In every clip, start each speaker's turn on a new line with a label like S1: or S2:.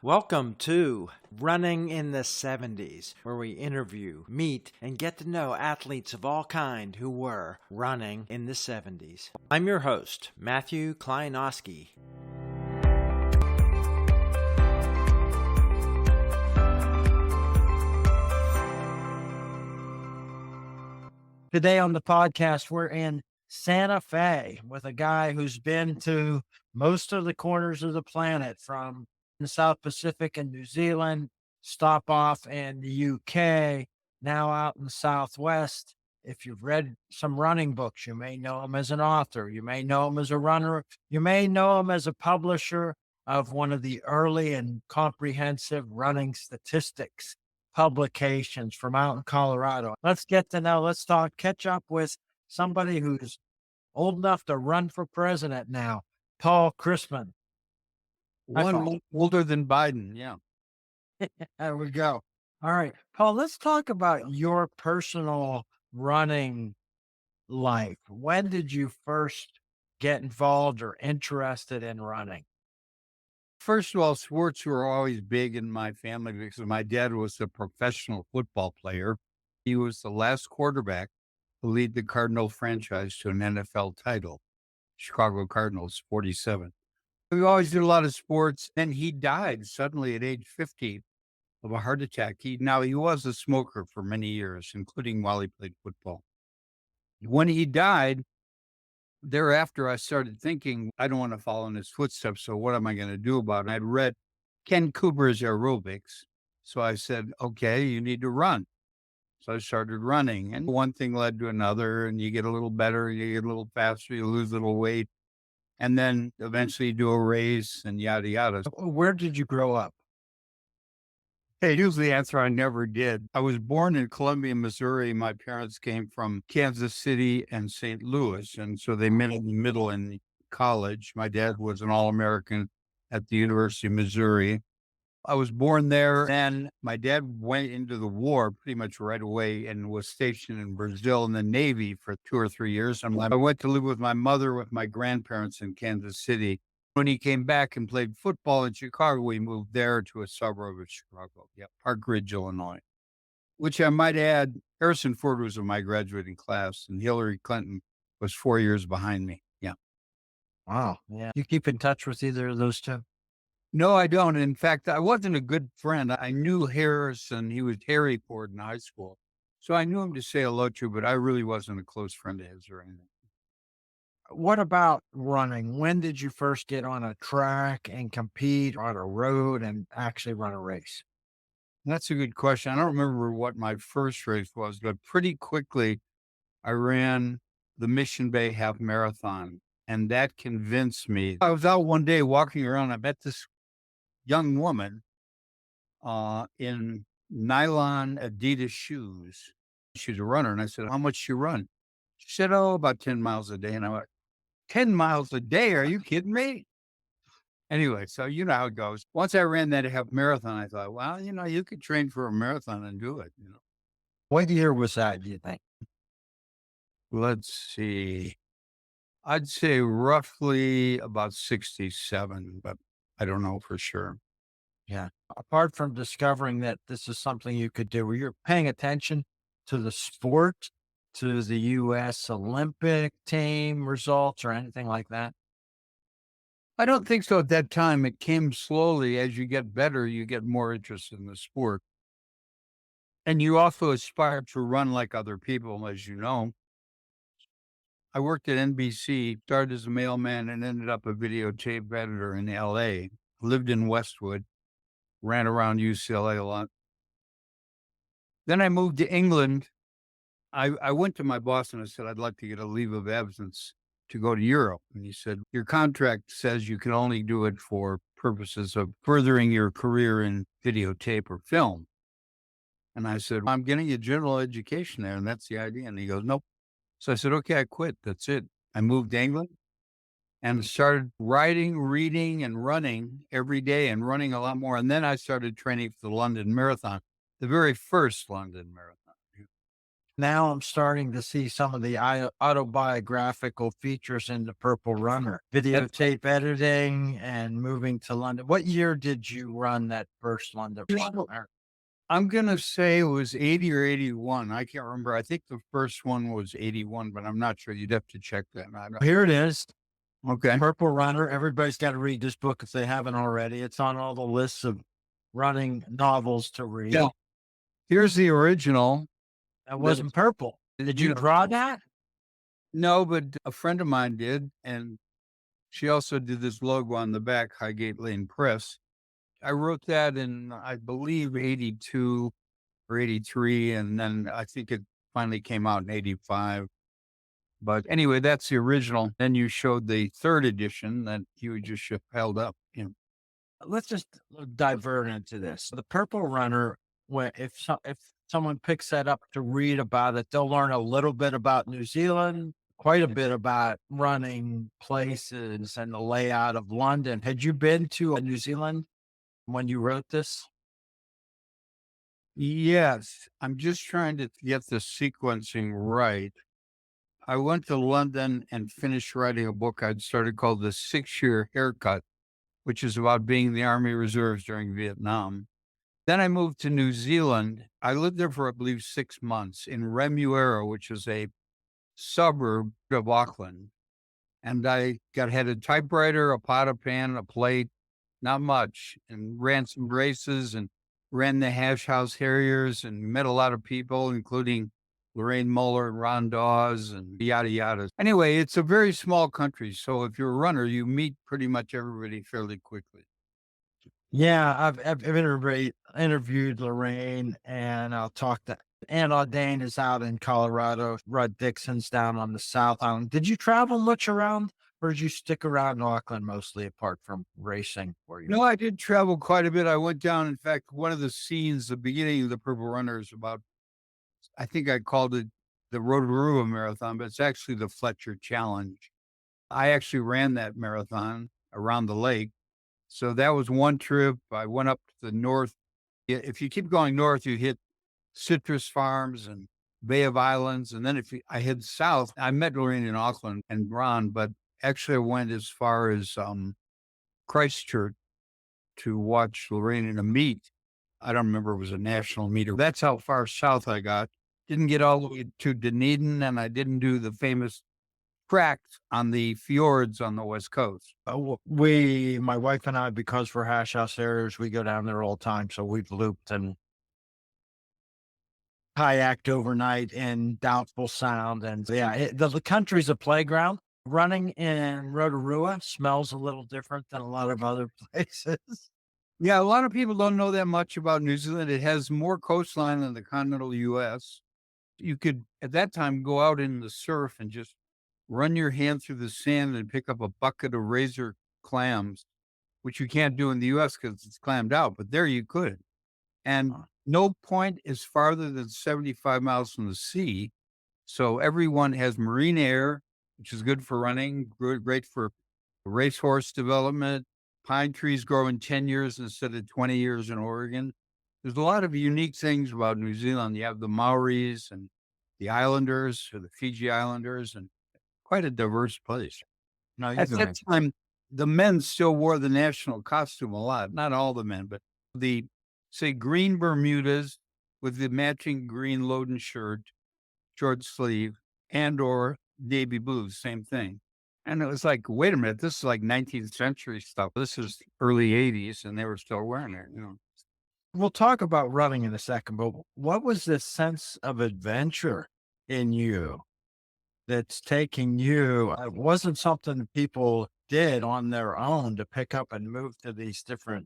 S1: Welcome to Running in the 70s, where we interview, meet, and get to know athletes of all kind who were running in the 70s. I'm your host, Matthew Kleinowski.
S2: Today on the podcast, we're in Santa Fe with a guy who's been to most of the corners of the planet, from the South Pacific and New Zealand, stop off in the UK, now out in the Southwest. If you've read some running books, you may know him as an author. You may know him as a runner. You may know him as a publisher of one of the early and comprehensive running statistics publications from out in Colorado. Let's catch up with somebody who's old enough to run for president now, Paul Christman.
S3: One older than Biden. Yeah.
S2: There we go. All right, Paul, let's talk about your personal running life. When did you first get involved or interested in running?
S3: First of all, sports were always big in my family because my dad was a professional football player. He was the last quarterback to lead the Cardinal franchise to an NFL title, Chicago Cardinals, 47. We always did a lot of sports. Then he died suddenly at age 50 of a heart attack. He was a smoker for many years, including while he played football. When he died, thereafter, I started thinking, I don't want to follow in his footsteps. So what am I going to do about it? I'd read Ken Cooper's aerobics. So I said, okay, you need to run. So I started running, and one thing led to another, and you get a little better, you get a little faster, you lose a little weight, and then eventually you do a race and yada, yada.
S2: Where did you grow up?
S3: Hey, here's the answer. I never did. I was born in Columbia, Missouri. My parents came from Kansas City and St. Louis, and so they met in the middle in college. My dad was an All-American at the University of Missouri. I was born there. Then my dad went into the war pretty much right away and was stationed in Brazil in the Navy for 2 or 3 years. And I went to live with my mother, with my grandparents in Kansas City. When he came back and played football in Chicago, we moved there to a suburb of Chicago, Park Ridge, Illinois, which I might add, Harrison Ford was in my graduating class and Hillary Clinton was 4 years behind me. Yeah.
S2: Wow. Yeah. You keep in touch with either of those two?
S3: No, I don't. In fact, I wasn't a good friend. I knew Harrison. He was Harry Ford in high school. So I knew him to say hello to, but I really wasn't a close friend of his or anything.
S2: What about running? When did you first get on a track and compete on a road and actually run a race?
S3: That's a good question. I don't remember what my first race was, but pretty quickly I ran the Mission Bay Half Marathon, and that convinced me. I was out one day walking around. I met this young woman in nylon Adidas shoes. She's a runner. And I said, how much you run? She said, oh, about 10 miles a day. And I went, 10 miles a day? Are you kidding me? Anyway, so you know how it goes. Once I ran that half marathon, I thought, well, you could train for a marathon and do it.
S2: What year was that, do you think?
S3: Let's see. I'd say roughly about 67, but I don't know for sure.
S2: Yeah. Apart from discovering that this is something you could do, were you paying attention to the sport, to the U.S. Olympic team results or anything like that?
S3: I don't think so at that time. It came slowly. As you get better, you get more interested in the sport. And you also aspire to run like other people, as you know. I worked at NBC, started as a mailman and ended up a videotape editor in LA. Lived in Westwood, ran around UCLA a lot. Then I moved to England. I went to my boss and I said, I'd like to get a leave of absence to go to Europe. And he said, your contract says you can only do it for purposes of furthering your career in videotape or film. And I said, I'm getting a general education there, and that's the idea. And he goes, nope. So I said, okay, I quit. That's it. I moved to England and started writing, reading, and running every day, and running a lot more. And then I started training for the London Marathon, the very first London Marathon.
S2: Now I'm starting to see some of the autobiographical features in the Purple Runner, videotape editing and moving to London. What year did you run that first London Marathon?
S3: I'm going to say it was 80 or 81. I can't remember. I think the first one was 81, but I'm not sure. You'd have to check that.
S2: Here it is.
S3: Okay.
S2: Purple Runner. Everybody's got to read this book if they haven't already. It's on all the lists of running novels to read.
S3: Yeah. Here's the original.
S2: That wasn't purple. Did you draw that?
S3: No, but a friend of mine did. And she also did this logo on the back, Highgate Lane Press. I wrote that in, I believe, 82 or 83. And then I think it finally came out in 85. But anyway, that's the original. Then you showed the third edition that you just held up.
S2: Let's just divert into this. The Purple Runner, if someone picks that up to read about it, they'll learn a little bit about New Zealand, quite a bit about running places and the layout of London. Had you been to New Zealand when you wrote this?
S3: Yes. I'm just trying to get the sequencing right. I went to London and finished writing a book I'd started called The 6-Year Haircut, which is about being in the Army Reserves during Vietnam. Then I moved to New Zealand. I lived there for, I believe, 6 months in Remuera, which is a suburb of Auckland. And I had a typewriter, a pot of pan, a plate, not much, and ran some races and ran the Hash House Harriers and met a lot of people, including Lorraine Muller and Ron Dawes and yada yada. Anyway, it's a very small country. So if you're a runner, you meet pretty much everybody fairly quickly.
S2: Yeah, I've interviewed Lorraine, and I'll talk to Ann Audane is out in Colorado. Rudd Dixon's down on the South Island. Did you travel much around, or did you stick around in Auckland mostly, apart from racing?
S3: No, I did travel quite a bit. I went down. In fact, one of the scenes, the beginning of the Purple Runner is about, I think I called it the Rotorua Marathon, but it's actually the Fletcher Challenge. I actually ran that marathon around the lake. So that was one trip. I went up to the north. If you keep going north, you hit Citrus Farms and Bay of Islands. And then I head south, I met Lorraine in Auckland and Ron, but actually I went as far as Christchurch to watch Lorraine in a meet. I don't remember, it was a national meet. That's how far south I got. Didn't get all the way to Dunedin, and I didn't do the famous tracks on the fjords on the West Coast.
S2: My wife and I, because we're Hash House Harriers, we go down there all the time. So we've looped and kayaked overnight in Doubtful Sound. And yeah, the country's a playground. Running in Rotorua smells a little different than a lot of other places.
S3: Yeah, a lot of people don't know that much about New Zealand. It has more coastline than the continental U.S. You could, at that time, go out in the surf and just run your hand through the sand and pick up a bucket of razor clams, which you can't do in the U.S. because it's clammed out, but there you could. And no point is farther than 75 miles from the sea. So everyone has marine air, which is good for running, great for racehorse development. Pine trees grow in 10 years instead of 20 years in Oregon. There's a lot of unique things about New Zealand. You have the Maoris and the Islanders, or the Fiji Islanders, and quite a diverse place.
S2: No,
S3: at that time, the men still wore the national costume a lot. Not all the men, but the, say, green Bermudas with the matching green Loden shirt, short sleeve, and or navy blues, same thing. And it was like, wait a minute, this is like 19th century stuff. This is early 80s, and they were still wearing it,
S2: We'll talk about running in a second, but what was this sense of adventure in you that's taking you? It wasn't something people did on their own to pick up and move to these different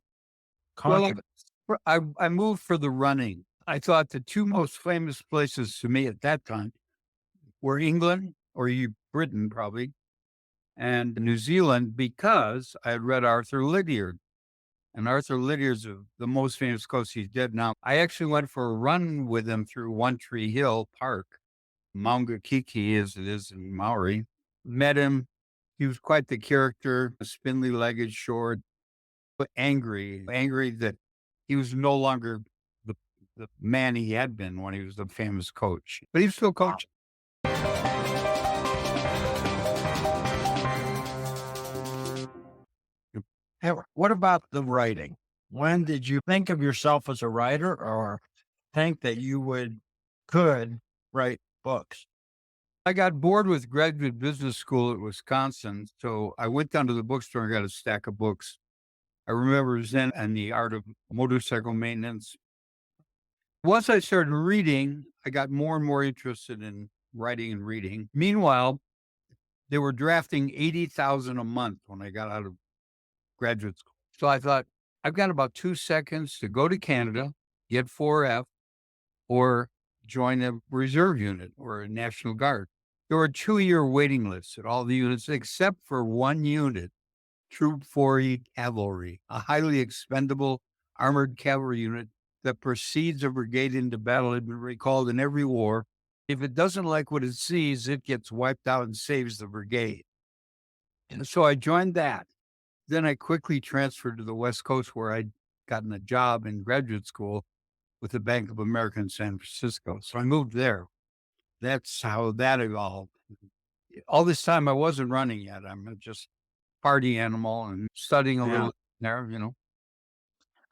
S2: continents.
S3: Well, I moved for the running. I thought the two most famous places to me at that time were England, or Britain probably, and New Zealand, because I had read Arthur Lydiard. And Arthur Lydiard's the most famous coast. He's dead now. I actually went for a run with him through One Tree Hill Park, Maungakiki as it is in Maori. Met him. He was quite the character, spindly-legged, short, but angry that he was no longer the man he had been when he was the famous coach. But he's still coaching.
S2: Hey, what about the writing? When did you think of yourself as a writer or think that you could write books?
S3: I got bored with graduate business school at Wisconsin, so I went down to the bookstore and got a stack of books. I remember Zen and the Art of Motorcycle Maintenance. Once I started reading, I got more and more interested in writing and reading. Meanwhile, they were drafting 80,000 a month when I got out of graduate school. So I thought, I've got about 2 seconds to go to Canada, get 4F, or join a reserve unit or a National Guard. There were 2-year waiting lists at all the units except for one unit, Troop 4E Cavalry, a highly expendable armored cavalry unit that precedes a brigade into battle, had been recalled in every war. If it doesn't like what it sees, it gets wiped out and saves the brigade. And so I joined that. Then I quickly transferred to the West Coast where I'd gotten a job in graduate school with the Bank of America in San Francisco. So I moved there. That's how that evolved. All this time I wasn't running yet. I'm just party animal and studying a little there,
S2: All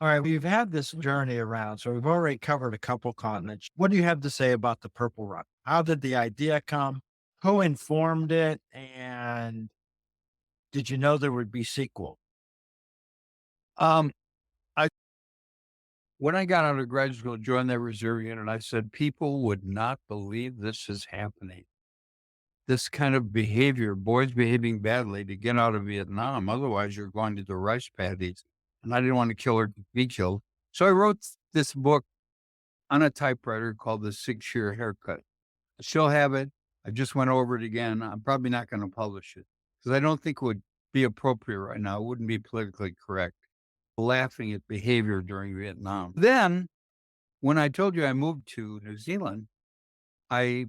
S2: right, we've had this journey around, so we've already covered a couple continents. What do you have to say about the Purple Run? How did the idea come? Who informed it? And did you know there would be sequel?
S3: Um, I when I got out of graduate school, joined that reserve unit, I said, people would not believe this is happening. This kind of behavior, boys behaving badly to get out of Vietnam. Otherwise, you're going to the rice paddies. And I didn't want to kill or be killed. So I wrote this book on a typewriter called The 6-Year Haircut. I still have it. I just went over it again. I'm probably not going to publish it because I don't think it would be appropriate right now. It wouldn't be politically correct. Laughing at behavior during Vietnam. Then, when I told you I moved to New Zealand, I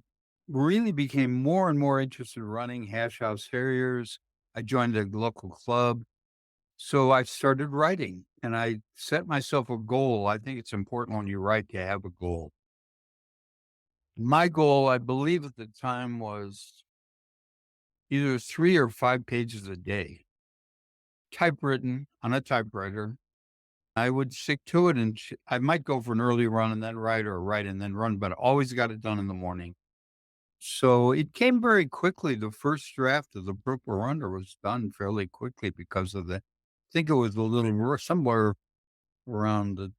S3: really became more and more interested in running hash house harriers. I joined a local club. So I started writing and I set myself a goal. I think it's important when you write to have a goal. My goal, I believe at the time, was either 3 or 5 pages a day, typewritten on a typewriter. I would stick to it and I might go for an early run and then write or write and then run, but I always got it done in the morning. So it came very quickly. The first draft of the Purple Runner was done fairly quickly because of the, I think it was a little somewhere around the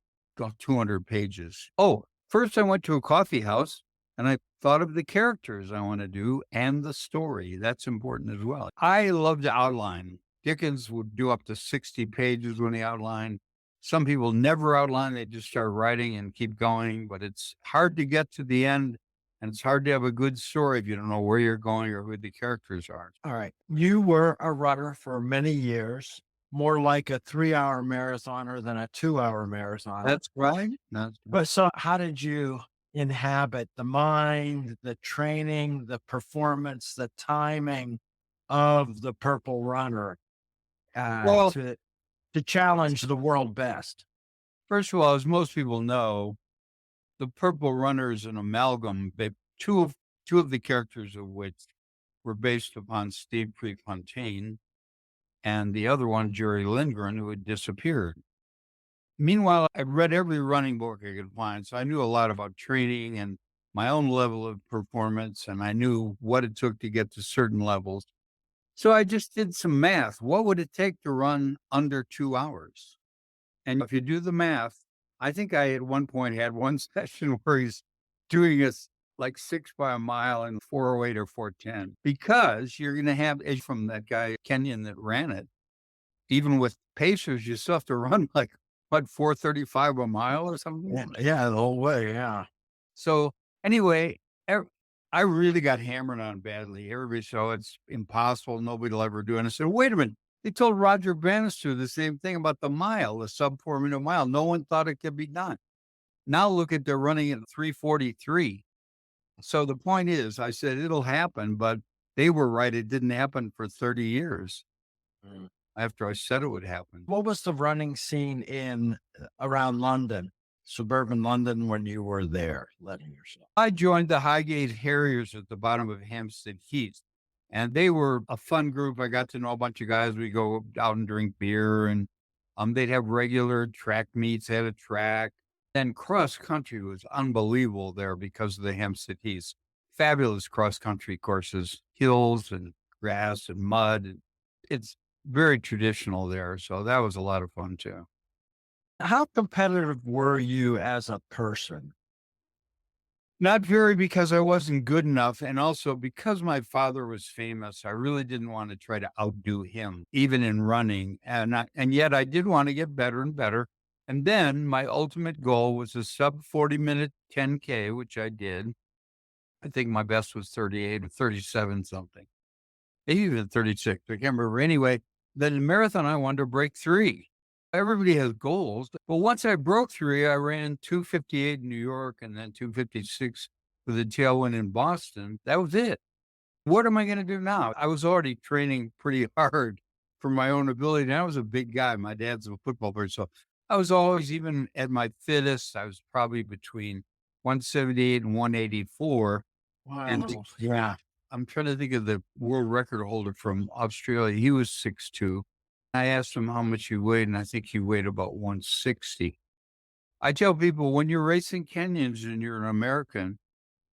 S3: 200 pages. Oh, first I went to a coffee house and I thought of the characters I want to do and the story. That's important as well. I love to outline. Dickens would do up to 60 pages when he outlined. Some people never outline. They just start writing and keep going, but it's hard to get to the end. And it's hard to have a good story if you don't know where you're going or who the characters are.
S2: All right. You were a runner for many years, more like a 3-hour marathoner than a 2-hour marathoner.
S3: That's right.
S2: But so how did you inhabit the mind, the training, the performance, the timing of the Purple Runner
S3: Well,
S2: to challenge the world best?
S3: first of all, as most people know, the Purple Runner is an amalgam, but two of the characters of which were based upon Steve Prefontaine and the other one, Jerry Lindgren, who had disappeared. Meanwhile, I read every running book I could find, so I knew a lot about training and my own level of performance, and I knew what it took to get to certain levels. So I just did some math. What would it take to run under 2 hours? And if you do the math, I think I at one point had one session where he's doing us like 6 by a mile in 408 or 410, because you're going to have, as from that guy, Kenyon, that ran it, even with pacers, you still have to run like, what, 435 a mile or something?
S2: Yeah, the whole way. Yeah.
S3: So anyway, I really got hammered on badly. Everybody said, it's impossible. Nobody will ever do it. And I said, wait a minute. They told Roger Bannister the same thing about the mile, the sub 4-minute mile. No one thought it could be done. Now look at they're running at 3:43. So the point is, I said, it'll happen, but they were right. It didn't happen for 30 years after I said it would happen.
S2: What was the running scene in around London? suburban London when you were there, letting yourself?
S3: I joined the Highgate Harriers at the bottom of Hampstead Heath, and they were a fun group. I got to know a bunch of guys. We go out and drink beer, and they'd have regular track meets at a track. And cross country was unbelievable there because of the Hampstead Heath. Fabulous cross country courses, hills and grass and mud. It's very traditional there, so that was a lot of fun too.
S2: How competitive were you as a person?
S3: Not very, because I wasn't good enough, and also because my father was famous, I really didn't want to try to outdo him, even in running, and yet I did want to get better and better. And then my ultimate goal was a sub 40-minute 10K, which I did. I think my best was 38 or 37 something, maybe even 36. I can't remember. Anyway, then the marathon, I wanted to break 3. Everybody has goals, but once I broke 3, I ran 2:58 in New York and then 2:56 with a tailwind in Boston. That was it. What am I going to do now? I was already training pretty hard for my own ability. And I was a big guy. My dad's a football player. So I was always, even at my fittest, I was probably between 178 and 184.
S2: Wow.
S3: And
S2: Yeah.
S3: I'm trying to think of the world record holder from Australia. He was 6'2". I asked him how much he weighed, and I think he weighed about 160. I tell people, when you're racing Kenyans and you're an American,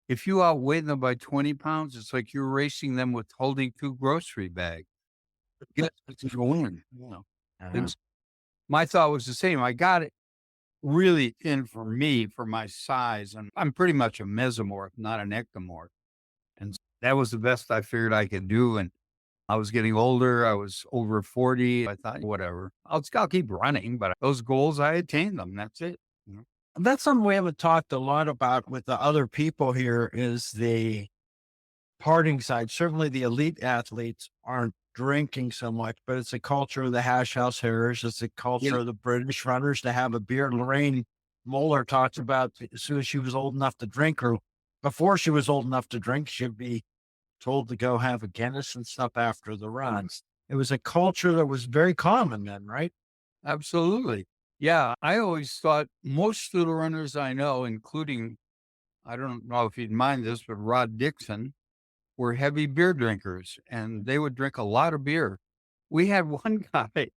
S3: if you outweigh them by 20 pounds, it's like you're racing them with holding 2 grocery bags. Yes, it's a win. It's, my thought was the same. I got it really thin for me, for my size, and I'm pretty much a mesomorph, not an ectomorph. And that was the best I figured I could do. And I was getting older. I was over 40. I thought, whatever, I'll keep running, but those goals, I attained them. That's it.
S2: That's something we haven't talked a lot about with the other people here is the parting side. Certainly the elite athletes aren't drinking so much, but it's a culture of the Hash House Harriers. It's a culture of the British runners to have a beer. Lorraine Moeller talks about as soon as she was old enough to drink, or before she was old enough to drink, she'd be told to go have a Guinness and stuff after the runs. It was a culture that was very common then, right?
S3: Absolutely. Yeah. I always thought most of the runners I know, including, I don't know if you'd mind this, but Rod Dixon, were heavy beer drinkers, and they would drink a lot of beer. We had one guy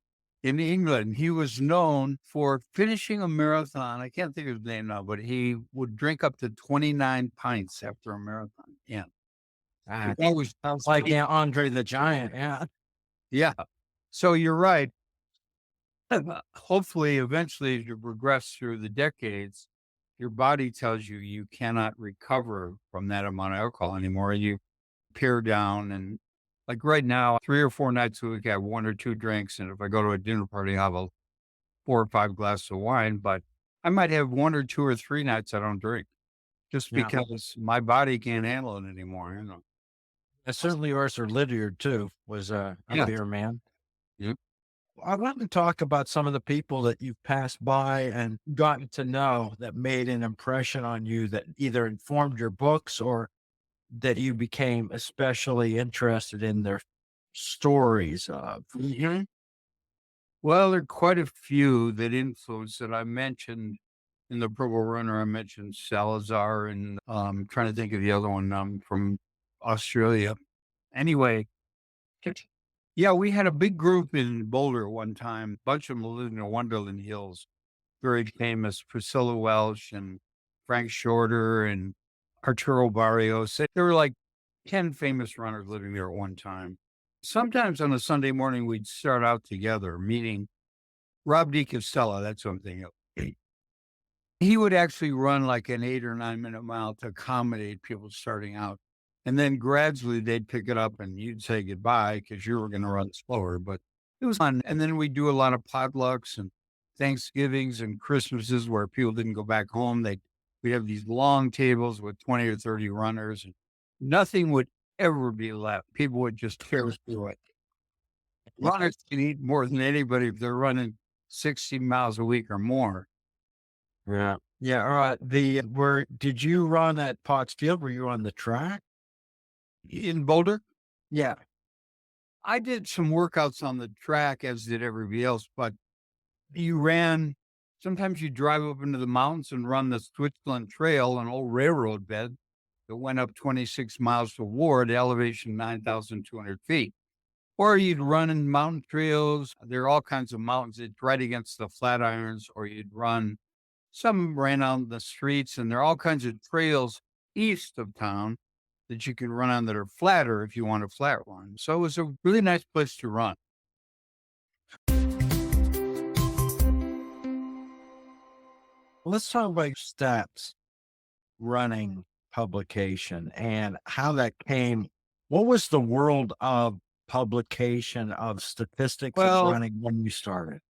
S3: in England. He was known for finishing a marathon. I can't think of his name now, but he would drink up to 29 pints after a marathon. Yeah.
S2: Ah,
S3: It always
S2: sounds like Andre the Giant. Yeah.
S3: Yeah. So you're right. Hopefully, eventually, as you progress through the decades, your body tells you you cannot recover from that amount of alcohol anymore. You pare down. And like right now, 3 or 4 nights a week, I have 1 or 2 drinks. And if I go to a dinner party, I have a 4 or 5 glasses of wine. But I might have 1 or 2 or 3 nights I don't drink just
S2: Yeah.
S3: because my body can't handle it anymore.
S2: And certainly Arthur Lydiard too was a
S3: Yeah.
S2: beer man.
S3: Yep.
S2: I want to talk about some of the people that you've passed by and gotten to know that made an impression on you that either informed your books or that you became especially interested in their stories of.
S3: Well, there are quite a few that influenced it. I mentioned in the Purple Runner, I mentioned Salazar, and trying to think of the other one from Australia. Anyway, yeah, we had a big group in Boulder one time. A bunch of them lived in the Wonderland Hills. Very famous, Priscilla Welch and Frank Shorter and Arturo Barrios. There were like 10 famous runners living there at one time. Sometimes on a Sunday morning, we'd start out together, meeting Rob DiCastella. That's something. He would actually run like an 8 or 9 minute mile to accommodate people starting out. And then gradually they'd pick it up and you'd say goodbye because you were going to run slower, but it was fun. And then we'd do a lot of potlucks and Thanksgivings and Christmases where people didn't go back home. We'd have these long tables with 20 or 30 runners, and nothing would ever be left. People would just tear through it. Runners can eat more than anybody if they're running 60 miles a week or more.
S2: Yeah. Yeah. All right. Did you run at Potts Field? Were you on the track?
S3: In Boulder?
S2: Yeah.
S3: I did some workouts on the track, as did everybody else, but you ran Sometimes you drive up into the mountains and run the Switzerland Trail, an old railroad bed that went up 26 miles to Ward, elevation 9,200 feet. Or you'd run in mountain trails. There are all kinds of mountains. It's right against the Flatirons, or you'd run. Some ran on the streets, and there are all kinds of trails east of town that you can run on that are flatter if you want a flat run. So it was a really nice place to run.
S2: Let's talk about steps running publication and how that came. What was the world of publication of statistics of
S3: Well,
S2: running when you started?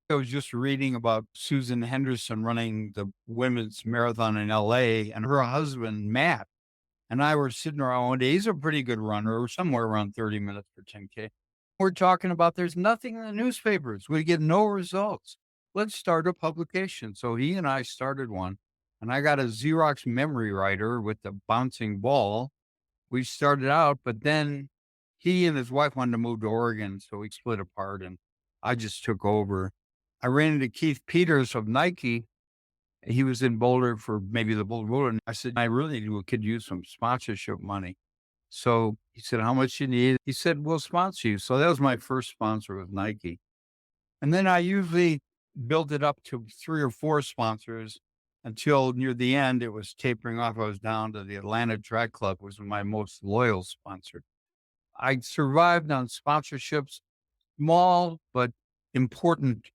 S3: I was just reading about Susan Henderson running the women's marathon in LA, and her husband, Matt, and I were sitting around one day. He's a pretty good runner, somewhere around 30 minutes for 10K. We're talking about there's nothing in the newspapers. We get no results. Let's start a publication. So he and I started one, and I got a Xerox memory writer with the bouncing ball. We started out, but then he and his wife wanted to move to Oregon, so we split apart, and I just took over. I ran into Keith Peters of Nike. He was in Boulder for maybe the Boulder. And I said, I really could use some sponsorship money. So he said, how much you need? He said, we'll sponsor you. So that was my first sponsor with Nike. And then I usually built it up to 3 or 4 sponsors until near the end, it was tapering off. I was down to the Atlanta Track Club, was my most loyal sponsor. I survived on sponsorships, small but important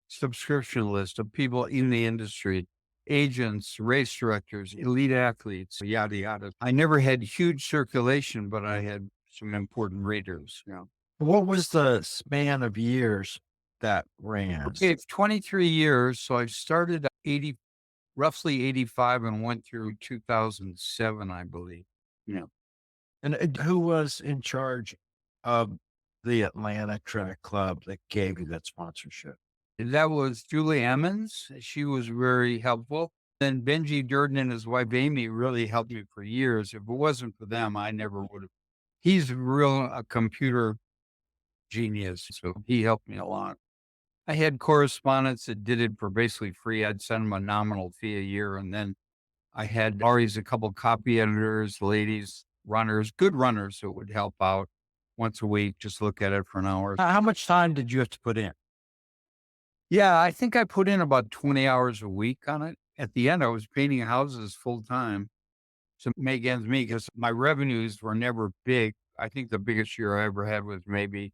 S3: subscription list of people in the industry, agents, race directors, elite athletes, yada, yada. I never had huge circulation, but I had some important readers.
S2: What was the span of years that ran?
S3: Okay, it's 23 years. So I started roughly 85 and went through 2007, I believe. Yeah.
S2: And who was in charge of the Atlanta Track Club that gave you that sponsorship?
S3: That was Julie Emmons. She was very helpful. Then Benji Durden and his wife Amy really helped me for years. If it wasn't for them, I never would have. He's a computer genius, so he helped me a lot. I had correspondents that did it for basically free. I'd send them a nominal fee a year, and then I had always a couple copy editors, ladies, runners, good runners that would help out once a week, just look at it for an hour.
S2: How much time did you have to put in?
S3: Yeah, I think I put in about 20 hours a week on it. At the end, I was painting houses full time to make ends meet because my revenues were never big. I think the biggest year I ever had was maybe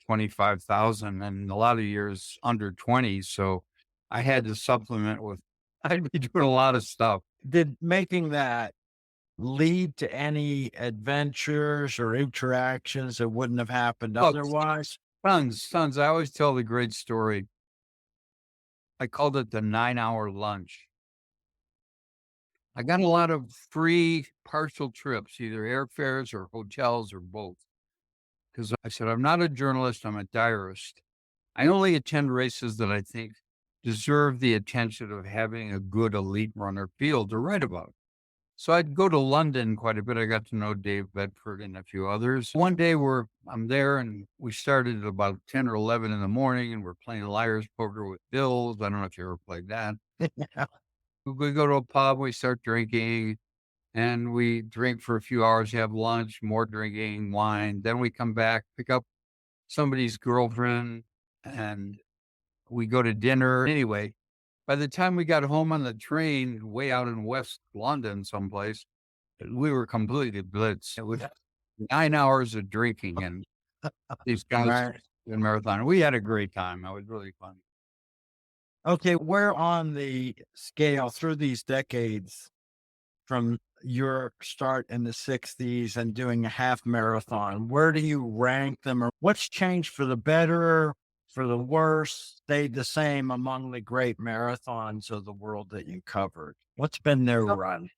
S3: 25,000, and a lot of years under 20. So I had to supplement with, I'd be doing a lot of stuff.
S2: Did making that lead to any adventures or interactions that wouldn't have happened otherwise?
S3: Tons. I always tell the great story. I called it the 9-hour lunch. I got a lot of free partial trips, either airfares or hotels or both. Because I said, I'm not a journalist, I'm a diarist. I only attend races that I think deserve the attention of having a good elite runner field to write about. So I'd go to London quite a bit. I got to know Dave Bedford and a few others. One day I'm there, and we started at about 10 or 11 in the morning, and we're playing liar's poker with bills. I don't know if you ever played that.
S2: Yeah.
S3: We go to a pub, we start drinking, and we drink for a few hours, have lunch, more drinking, wine. Then we come back, pick up somebody's girlfriend, and we go to dinner. Anyway, by the time we got home on the train, way out in West London someplace, we were completely blitzed. It was 9 hours of drinking, and these guys
S2: Right.
S3: in marathon. We had a great time. It was really fun.
S2: Okay, where on the scale through these decades from your start in the 60s and doing a half marathon, where do you rank them, or what's changed for the better, for the worse, stayed the same among the great marathons of the world that you covered? What's been their run?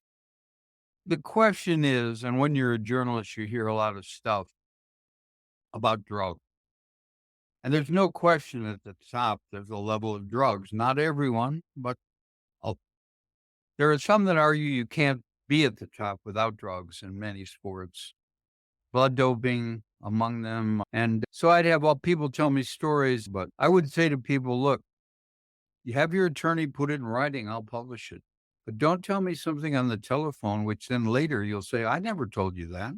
S3: The question is, and when you're a journalist, you hear a lot of stuff about drugs. And there's no question at the top, there's a level of drugs. Not everyone, but there are some that argue you can't be at the top without drugs in many sports. Blood doping among them. And so I'd have people tell me stories, but I would say to people, look, You have your attorney put it in writing, I'll publish it. But don't tell me something on the telephone, which then later you'll say, I never told you that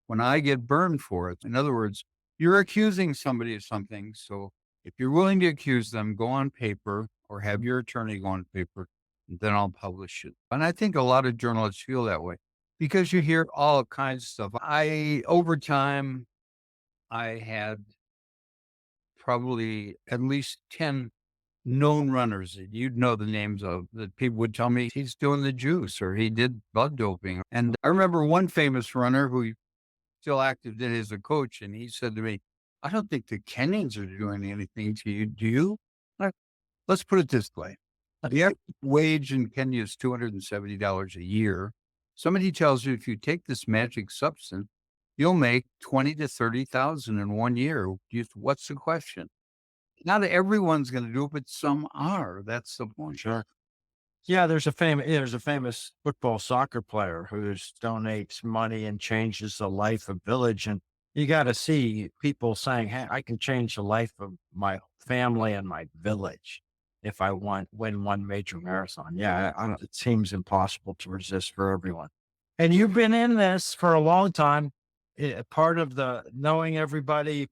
S3: when I get burned for it. In other words, you're accusing somebody of something. So if you're willing to accuse them, go on paper or have your attorney go on paper, and then I'll publish it. And I think a lot of journalists feel that way because you hear all kinds of stuff. Over time, I had probably at least 10 known runners that you'd know the names of that people would tell me he's doing the juice or he did blood doping. And I remember one famous runner who still active did as a coach, and he said to me, I don't think the Kenyans are doing anything to you. Do you? Like, let's put it this way. The average wage in Kenya is $270 a year. Somebody tells you if you take this magic substance, you'll make 20 to 30,000 in 1 year. What's the question? Not everyone's going to do it, but some are. That's the point.
S2: Sure. Yeah, there's a famous football soccer player who donates money and changes the life of village. And you got to see people saying, "Hey, I can change the life of my family and my village if I win one major marathon." Yeah, it seems impossible to resist for everyone. And you've been in this for a long time. Part of the knowing everybody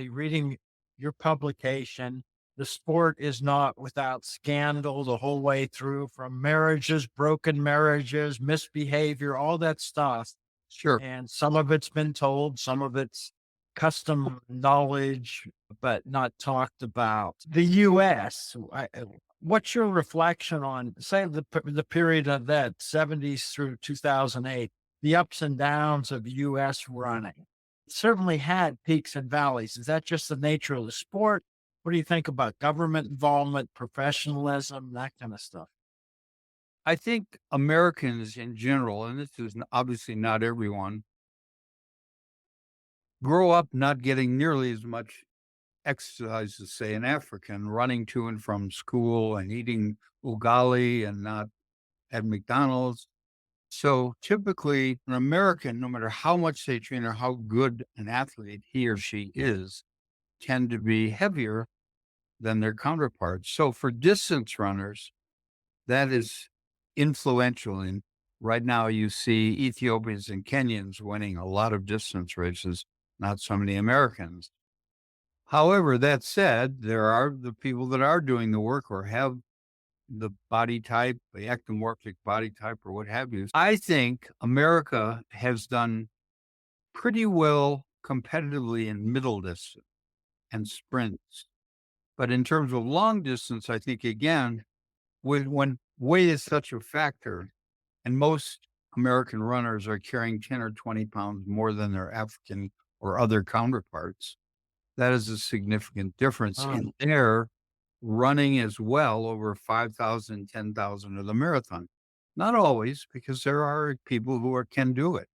S2: reading your publication. The sport is not without scandal the whole way through, from marriages, broken marriages, misbehavior, all that stuff.
S3: Sure.
S2: And some of it's been told, some of it's custom knowledge, but not talked about. The US, what's your reflection on, say, the period of that 70s through 2008, the ups and downs of US running? It certainly had peaks and valleys. Is that just the nature of the sport? What do you think about government involvement, professionalism, that kind of stuff?
S3: I think Americans in general, and this is obviously not everyone, grow up not getting nearly as much exercise as, say, an African, running to and from school and eating ugali and not at McDonald's. So typically, an American, no matter how much they train or how good an athlete he or she is, tend to be heavier than their counterparts. So for distance runners, that is influential. And right now, you see Ethiopians and Kenyans winning a lot of distance races, not so many Americans. However, that said, there are the people that are doing the work or have the body type, the ectomorphic body type, or what have you. I think America has done pretty well competitively in middle distance and sprints. But in terms of long distance, I think, again, when weight is such a factor, and most American runners are carrying 10 or 20 pounds more than their African or other counterparts, that is a significant difference. And they're running as well over 5,000, 10,000 of the marathon. Not always, because there are people who can do it.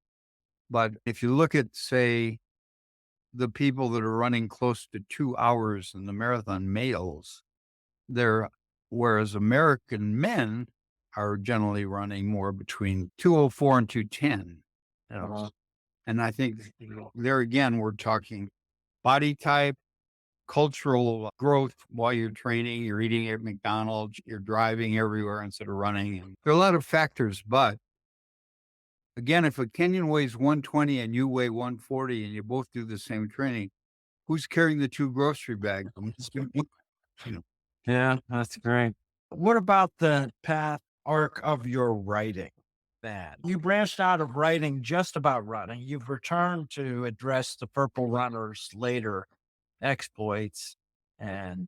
S3: But if you look at, say, the people that are running close to 2 hours in the marathon, males, whereas American men are generally running more between 2:04 and 2:10. And I think there again, we're talking body type, cultural growth while you're training, you're eating at McDonald's, you're driving everywhere instead of running. And there are a lot of factors, but again, if a Kenyan weighs 120 and you weigh 140 and you both do the same training, who's carrying the two grocery bags?
S2: Yeah, that's great. What about the path arc of your writing? That you branched out of writing just about running. You've returned to address the Purple Runner's later exploits. And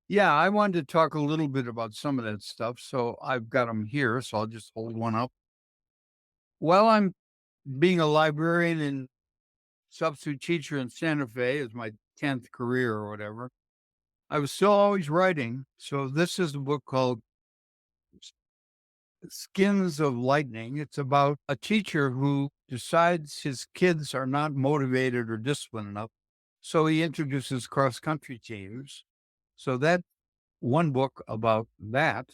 S3: Yeah, I wanted to talk a little bit about some of that stuff. So I've got them here. So I'll just hold one up. While I'm being a librarian and substitute teacher in Santa Fe is my 10th career or whatever, I was still always writing. So this is a book called Skins of Lightning. It's about a teacher who decides his kids are not motivated or disciplined enough. So he introduces cross country teams. So that one book about that.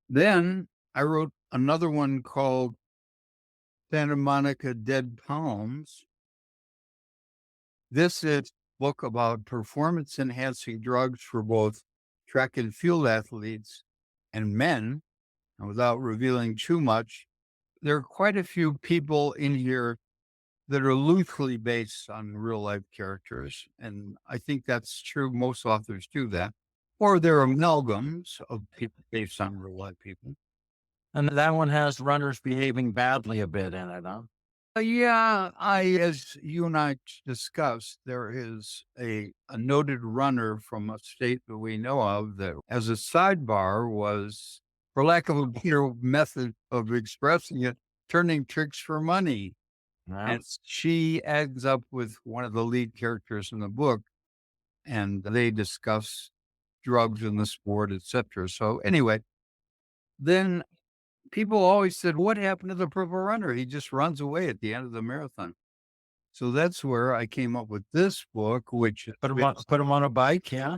S3: Then I wrote another one called Santa Monica Dead Palms. This is a book about performance enhancing drugs for both track and field athletes and men, and without revealing too much, there are quite a few people in here that are loosely based on real life characters. And I think that's true. Most authors do that. Or they're amalgams of people based on real life people.
S2: And that one has runners behaving badly a bit in it, huh?
S3: Yeah, as you and I discussed, there is a noted runner from a state that we know of that, as a sidebar, was, for lack of a better method of expressing it, turning tricks for money.
S2: Yeah.
S3: And she ends up with one of the lead characters in the book, and they discuss drugs in the sport, etc. So anyway, then people always said, "What happened to the Purple Runner? He just runs away at the end of the marathon." So that's where I came up with this book, which
S2: Put him on a bike, yeah.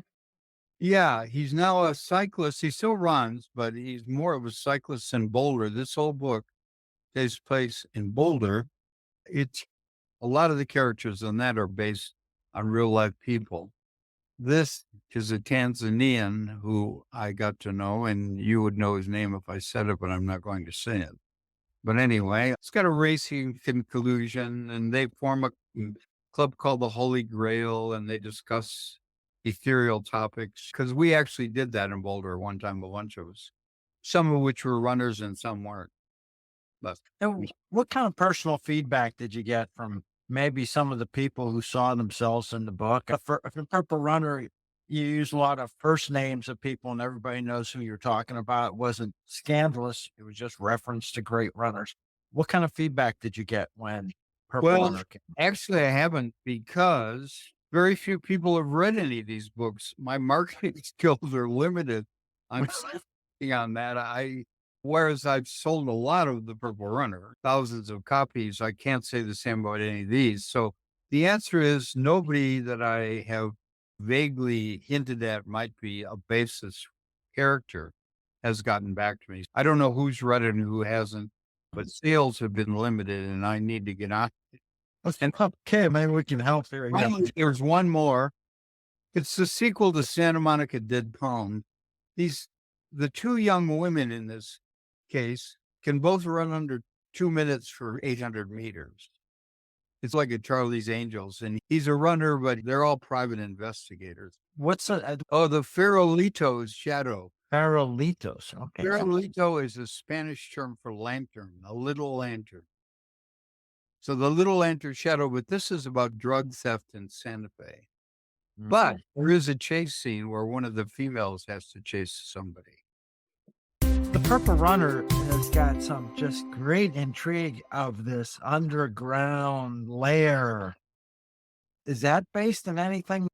S3: yeah, he's now a cyclist. He still runs, but he's more of a cyclist in Boulder. This whole book takes place in Boulder. It's a lot of the characters in that are based on real life people. This is a Tanzanian who I got to know, and you would know his name if I said it, but I'm not going to say it. But anyway, it's got a racing conclusion, and they form a club called the Holy Grail, and they discuss ethereal topics. Because we actually did that in Boulder one time, a bunch of us, some of which were runners and some weren't. But
S2: And what kind of personal feedback did you get from maybe some of the people who saw themselves in the book? For Purple Runner, you use a lot of first names of people and everybody knows who you're talking about. It wasn't scandalous. It was just reference to great runners. What kind of feedback did you get when Purple
S3: Well,
S2: Runner came?
S3: actually, I haven't, because very few people have read any of these books. My marketing skills are limited. I'm working on that. Whereas I've sold a lot of the Purple Runner, thousands of copies, I can't say the same about any of these. So the answer is nobody that I have vaguely hinted at might be a basis character has gotten back to me. I don't know who's read it and who hasn't, but sales have been limited and I need to get on.
S2: Okay, maybe we can help here.
S3: Finally, there's one more. It's the sequel to Santa Monica Dead Pound. The two young women in this case can both run under 2 minutes for 800 meters. It's like a Charlie's Angels, and he's a runner, but they're all private investigators.
S2: What's a
S3: Oh, the Farolito's shadow.
S2: Farolitos? Okay.
S3: Farolito is a Spanish term for lantern, a little lantern. So the little lantern shadow, but this is about drug theft in Santa Fe. But there is a chase scene where one of the females has to chase somebody.
S2: The Purple Runner has got some just great intrigue of this underground lair. Is that based on anything?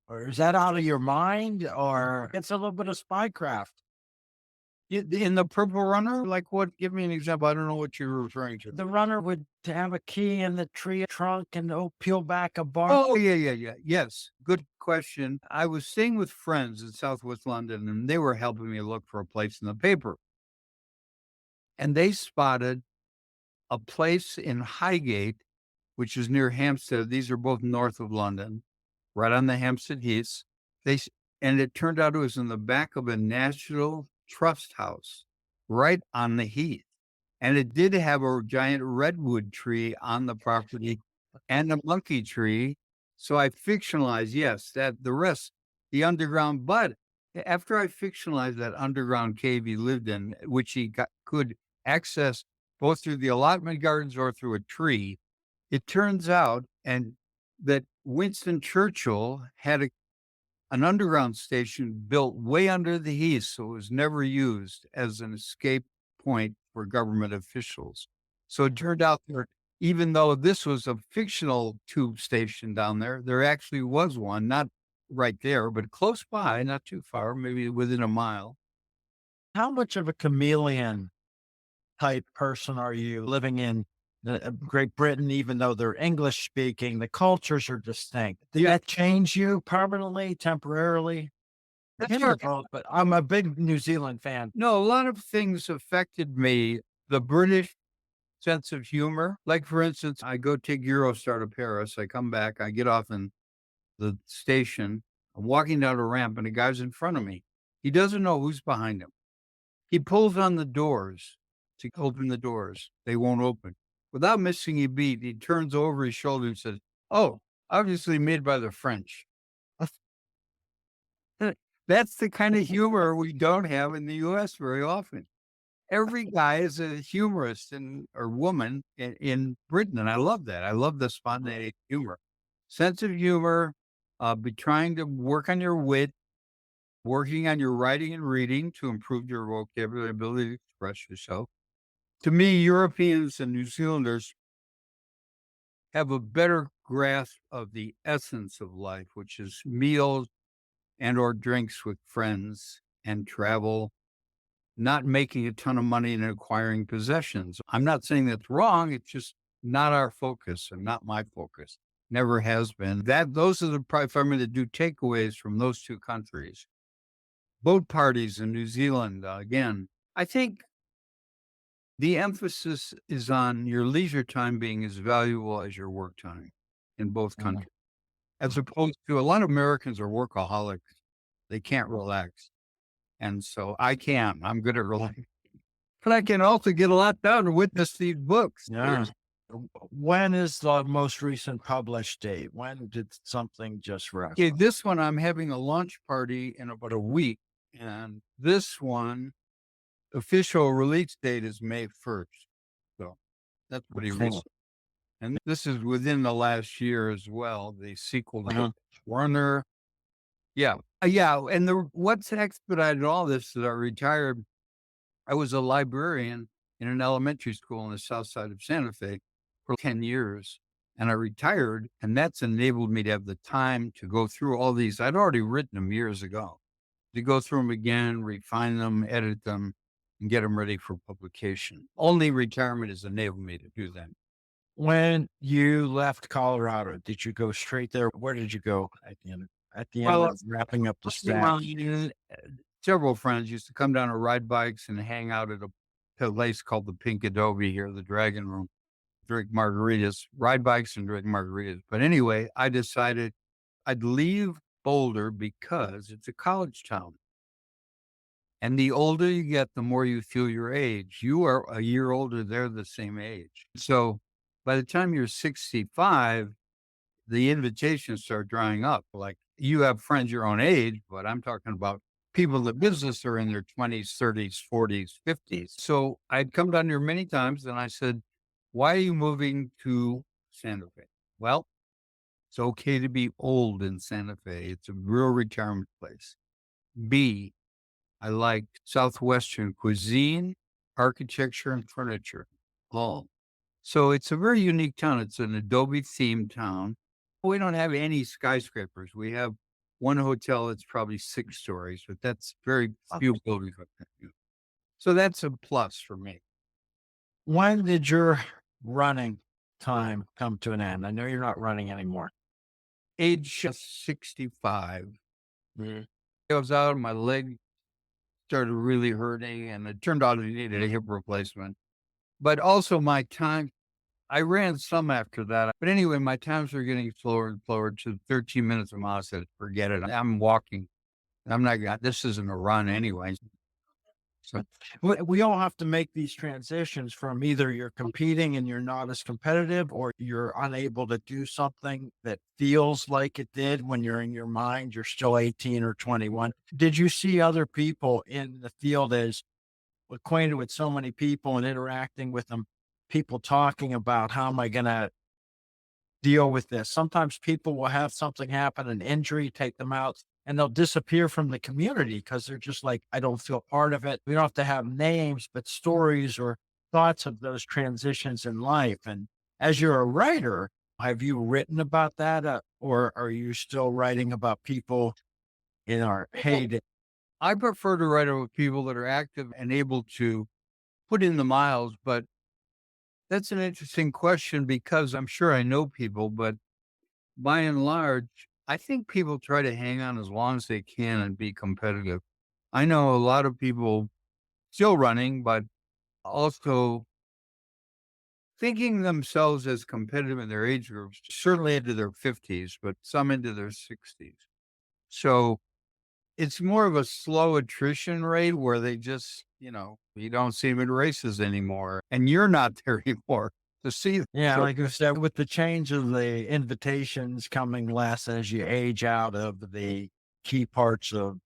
S2: Or is that out of your mind? Or it's a little bit of spycraft?
S3: In the Purple Runner? Like what? Give me an example. I don't know what you're referring to.
S2: The runner would have a key in the tree trunk and peel back a bar.
S3: Oh, yeah. Yes. Good question. I was staying with friends in Southwest London, and they were helping me look for a place in the paper. And they spotted a place in Highgate, which is near Hampstead. These are both north of London, right on the Hampstead Heaths. And it turned out it was in the back of a National Trust house, right on the Heath. And it did have a giant redwood tree on the property and a monkey tree. So I fictionalized, yes, that the rest, the underground. But after I fictionalized that underground cave he lived in, which could access both through the allotment gardens or through a tree, it turns out that Winston Churchill had an underground station built way under the Heath, so it was never used as an escape point for government officials. So it turned out that even though this was a fictional tube station down there, there actually was one, not right there, but close by, not too far, maybe within a mile.
S2: How much of a chameleon type person are you living in Great Britain, even though they're English speaking, the cultures are distinct? Did that change you permanently, temporarily? But I'm a big New Zealand fan.
S3: No, a lot of things affected me. The British sense of humor. Like, for instance, I go take Eurostar to Paris. I come back, I get off in the station, I'm walking down a ramp and a guy's in front of me. He doesn't know who's behind him. He pulls on the doors to open the doors. They won't open. Without missing a beat, he turns over his shoulder and says, "Oh, obviously made by the French." That's the kind of humor we don't have in the US very often. Every guy is a humorist or woman in Britain, and I love that. I love the spontaneous humor. Sense of humor, be trying to work on your wit, working on your writing and reading to improve your vocabulary ability to express yourself. To me, Europeans and New Zealanders have a better grasp of the essence of life, which is meals and or drinks with friends and travel, not making a ton of money and acquiring possessions. I'm not saying that's wrong. It's just not our focus and not my focus. Never has been. Those are the probably if I'm going to do takeaways from those two countries. Both parties in New Zealand, again, I think the emphasis is on your leisure time being as valuable as your work time in both countries, as opposed to a lot of Americans are workaholics. They can't relax. And so I can. I'm good at relaxing. But I can also get a lot done and witness these books.
S2: Yeah. When is the most recent published date? When did something just wrap
S3: Okay,
S2: up?
S3: this one I'm having a launch party in about a week. And this one, official release date is May 1st. So that's pretty
S2: Cool.
S3: recent. And this is within the last year as well. The sequel to
S2: Uh-huh.
S3: Warner. Yeah. Yeah. And what's expedited all this is I retired. I was a librarian in an elementary school on the south side of Santa Fe for 10 years. And I retired, and that's enabled me to have the time to go through all these. I'd already written them years ago, to go through them again, refine them, edit them, and get them ready for publication. Only retirement has enabled me to do that.
S2: When you left Colorado, did you go straight there? Where did you go at the end? At the end
S3: Well,
S2: of wrapping up the
S3: Well,
S2: stack?
S3: several friends used to come down to ride bikes and hang out at a place called the Pink Adobe here, the Dragon Room, drink margaritas, ride bikes and drink margaritas. But anyway, I decided I'd leave Boulder because it's a college town. And the older you get, the more you feel your age. You are a year older, they're the same age. So by the time you're 65, the invitations start drying up. Like you have friends your own age, but I'm talking about people in the business are in their 20s, 30s, 40s, 50s. So I'd come down here many times and I said, "Why are you moving to Santa Fe?" "Well, it's okay to be old in Santa Fe. It's a real retirement place. B, I like Southwestern cuisine, architecture, and furniture. All. So it's a very unique town. It's an Adobe themed town. We don't have any skyscrapers. We have one hotel that's probably 6 stories, but that's very few buildings like that. So that's a plus for me.
S2: When did your running time come to an end? I know you're not running anymore.
S3: Age 65.
S2: Mhm.
S3: I was out, my leg started really hurting, and it turned out I needed a hip replacement. But also my time, I ran some after that. But anyway, my times were getting slower and slower to 13 minutes a mile. I said, "Forget it. I'm walking. I'm not, this isn't a run anyway." So
S2: We all have to make these transitions from either you're competing and you're not as competitive, or you're unable to do something that feels like it did when you're in your mind, you're still 18 or 21. Did you see other people in the field as acquainted with so many people and interacting with them, people talking about how am I going to deal with this? Sometimes people will have something happen, an injury, take them out, and they'll disappear from the community because they're just like, I don't feel part of it. We don't have to have names, but stories or thoughts of those transitions in life. And as you're a writer, have you written about that? Or are you still writing about people in our heyday?
S3: I prefer to write with people that are active and able to put in the miles. But that's an interesting question because I'm sure I know people, but by and large, I think people try to hang on as long as they can and be competitive. I know a lot of people still running, but also thinking themselves as competitive in their age groups, certainly into their 50s, but some into their 60s. So it's more of a slow attrition rate where they just, you don't see them in races anymore and you're not there anymore to see them.
S2: Yeah,
S3: So
S2: like you said, with the change of the invitations coming less as you age out of the key parts of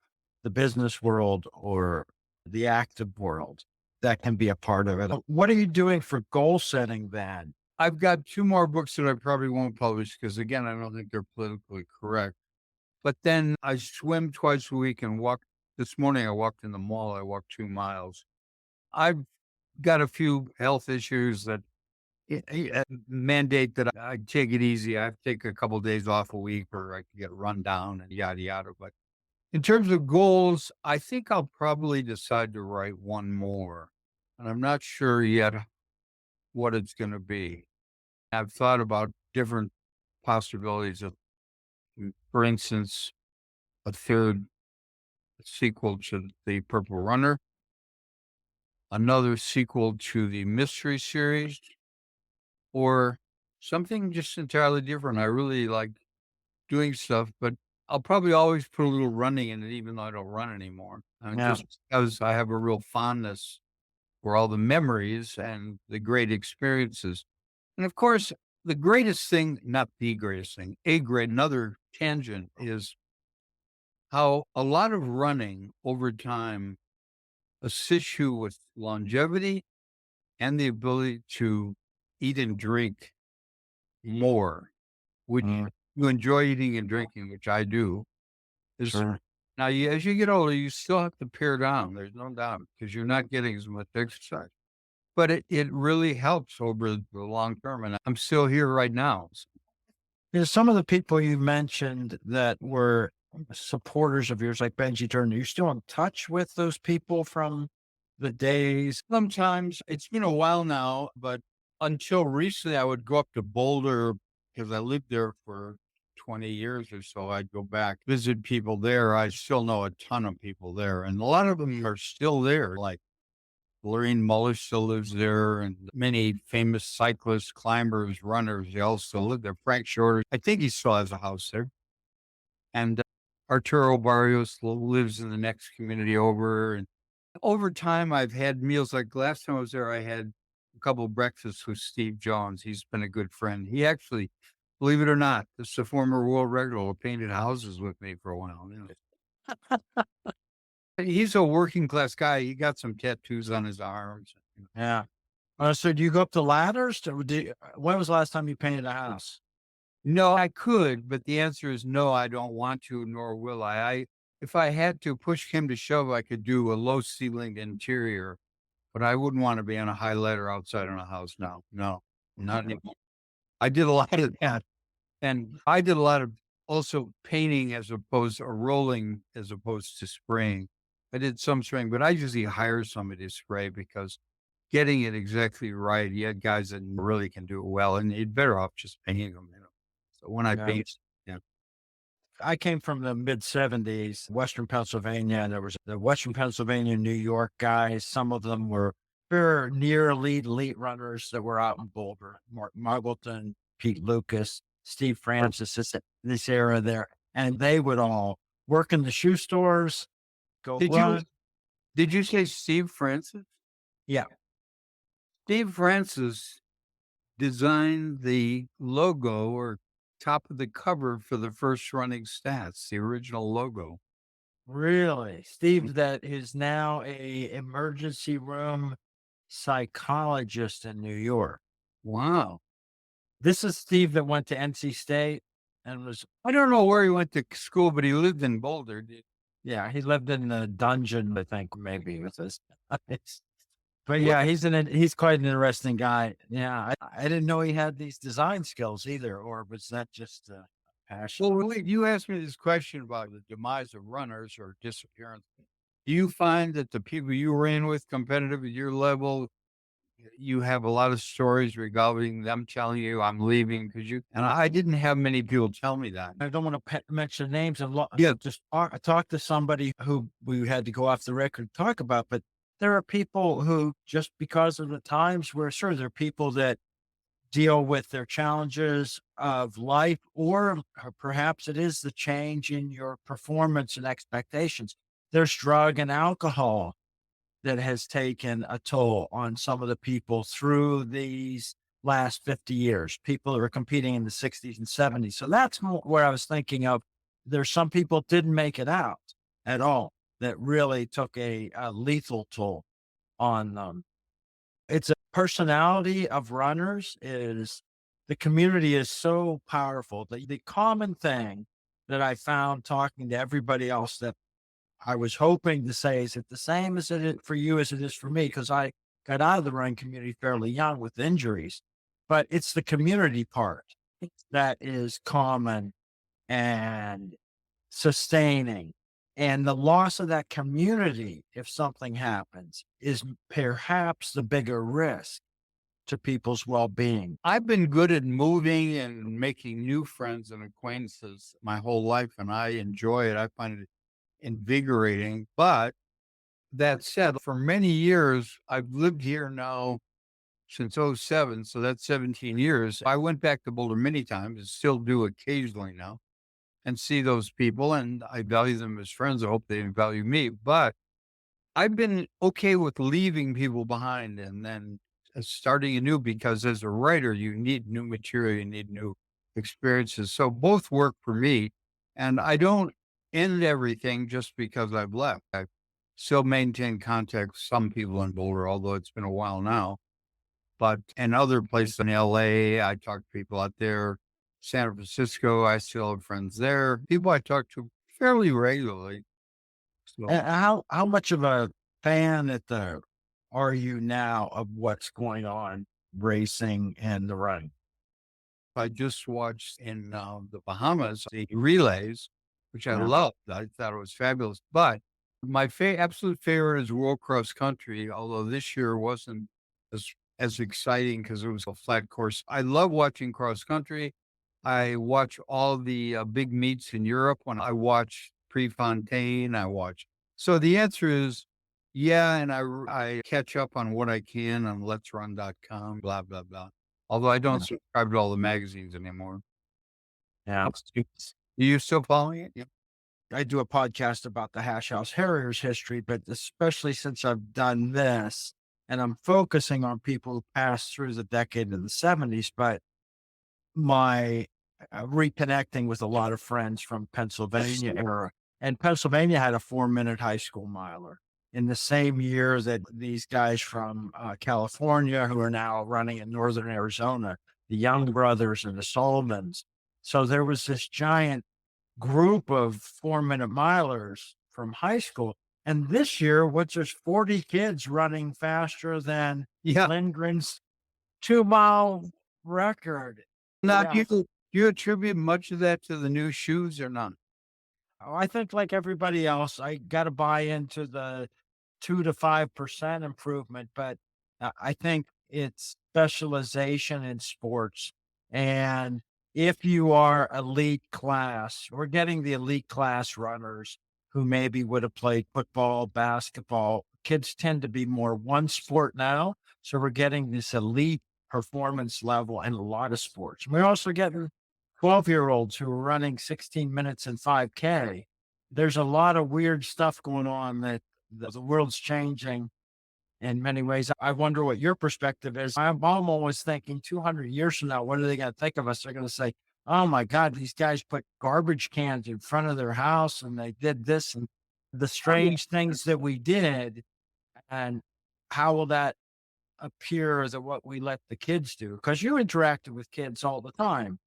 S2: the business world or the active world, that can be a part of it. What are you doing for goal setting then?
S3: I've got two more books that I probably won't publish because, again, I don't think they're politically correct. But then I swim twice a week and walk. This morning I walked in the mall. I walked 2 miles. I've got a few health issues that mandate that I take it easy. I take a couple of days off a week or I can get run down and yada, yada. But in terms of goals, I think I'll probably decide to write one more. And I'm not sure yet what it's going to be. I've thought about different possibilities of, for instance, a third sequel to The Purple Runner, another sequel to the mystery series, or something just entirely different. I really like doing stuff, but I'll probably always put a little running in it, even though I don't run anymore.
S2: Yeah.
S3: Just because I have a real fondness for all the memories and the great experiences. And of course, the greatest thing, not the greatest thing, another tangent is how a lot of running over time assists you with longevity and the ability to eat and drink more, which
S2: Mm,
S3: you enjoy eating and drinking, which I do. Is
S2: sure.
S3: now as you get older, you still have to pare down. There's no doubt because you're not getting as much exercise. But it really helps over the long term. And I'm still here right now.
S2: Some of the people you mentioned that were supporters of yours, like Benji Turner, you're still in touch with those people from the days.
S3: Sometimes it's been a while now, but until recently, I would go up to Boulder because I lived there for 20 years or so. I'd go back, visit people there. I still know a ton of people there, and a lot of them are still there. Like Lorraine Muller still lives there, and many famous cyclists, climbers, runners, they all still live there. Frank Shorter, I think he still has a house there. And Arturo Barrios lives in the next community over. And over time, I've had meals like last time I was there, I had a couple of breakfasts with Steve Jones. He's been a good friend. He actually, believe it or not, this is a former world record holder, painted houses with me for a while. He's a working class guy. He got some tattoos on his arms.
S2: Yeah. So do you go up the ladders? When was the last time you painted a house?
S3: No, I could, but the answer is no, I don't want to, nor will I. If I had to push him to shove, I could do a low ceilinged interior, but I wouldn't want to be on a high ladder outside in a house now. No, not anymore. I did a lot of that. And I did a lot of also painting as opposed or rolling as opposed to spraying. I did some spraying, but I usually hire somebody to spray because getting it exactly right, you had guys that really can do it well, and you're better off just painting them. So when I
S2: Yeah.
S3: paint, yeah.
S2: I came from the mid 70s, Western Pennsylvania, and there was the Western Pennsylvania, New York guys. Some of them were very near elite runners that were out in Boulder. Mark Muggleton, Pete Lucas, Steve Francis, this era there. And they would all work in the shoe stores, go
S3: Did
S2: run.
S3: did you say Steve Francis?
S2: Yeah.
S3: Steve Francis designed the logo or top of the cover for the first running stats, the original logo.
S2: Really? Steve, that is now a emergency room psychologist in New York.
S3: Wow.
S2: This is Steve that went to NC State and was,
S3: I don't know where he went to school, but he lived in Boulder.
S2: yeah, he lived in the dungeon, I think, maybe with his. But
S3: What-
S2: yeah, he's quite an interesting guy. Yeah, I didn't know he had these design skills either, or was that just a passion?
S3: Well, wait, you asked me this question about the demise of runners or disappearance. Do you find that the people you ran with competitive at your level, you have a lot of stories regarding them telling you I'm leaving because and I didn't have many people tell me that.
S2: I don't want to mention names and
S3: Yeah.
S2: just talk to somebody who we had to go off the record to talk about, but there are people who just because of the times, we're sure there are people that deal with their challenges of life, or perhaps it is the change in your performance and expectations. There's drug and alcohol that has taken a toll on some of the people through these last 50 years. People that were competing in the 60s and 70s. So that's where I was thinking of. There's some people didn't make it out at all that really took a lethal toll on them. It's a personality of runners is the community is so powerful. The common thing that I found talking to everybody else that I was hoping to say, is it the same as it is for you as it is for me? Because I got out of the running community fairly young with injuries, but it's the community part that is common and sustaining. And the loss of that community, if something happens, is perhaps the bigger risk to people's well being.
S3: I've been good at moving and making new friends and acquaintances my whole life, and I enjoy it. I find it invigorating. But that said, for many years, I've lived here now since '07, so that's 17 years. I went back to Boulder many times and still do occasionally now and see those people, and I value them as friends. I hope they value me. But I've been okay with leaving people behind and then starting anew, because as a writer, you need new material, you need new experiences. So both work for me. And I don't end everything just because I've left. I still maintain contact with some people in Boulder, although it's been a while now. But in other places in LA, I talk to people out there. San Francisco, I still have friends there. People I talk to fairly regularly. So
S2: How much of a fan are you now of what's going on racing and the running?
S3: I just watched in the Bahamas the relays, which I
S2: Yeah.
S3: loved. I thought it was fabulous. But my absolute favorite is World Cross Country, although this year wasn't as exciting because it was a flat course. I love watching cross country. I watch all the big meets in Europe. When I watch Prefontaine, I watch. So the answer is yeah, and I catch up on what I can on letsrun.com, blah, blah, blah. Although I don't
S2: Yeah.
S3: subscribe to all the magazines anymore.
S2: Yeah.
S3: Are you still following it? Yeah.
S2: I do a podcast about the Hash House Harriers history, but especially since I've done this and I'm focusing on people who passed through the decade of the 70s, but my reconnecting with a lot of friends from Pennsylvania era. And Pennsylvania had a 4-minute high school miler in the same year that these guys from California, who are now running in Northern Arizona, the Young Brothers and the Sullivans. So there was this giant group of 4-minute milers from high school. And this year, there's 40 kids running faster than
S3: Yeah.
S2: Lindgren's 2-mile record.
S3: Now,
S2: Yeah.
S3: do you attribute much of that to the new shoes or not?
S2: Oh, I think like everybody else, I got to buy into the 2 to 5% improvement, but I think it's specialization in sports. And if you are elite class, we're getting the elite class runners who maybe would have played football, basketball. Kids tend to be more one sport now. So we're getting this elite performance level in a lot of sports. We're also getting 12-year-olds who are running 16 minutes and 5K. There's a lot of weird stuff going on that the world's changing in many ways. I wonder what your perspective is. I'm always thinking 200 years from now, what are they going to think of us? They're going to say, oh my God, these guys put garbage cans in front of their house and they did this and the strange things that we did. And how will that appear as what we let the kids do? Because you interacted with kids all the time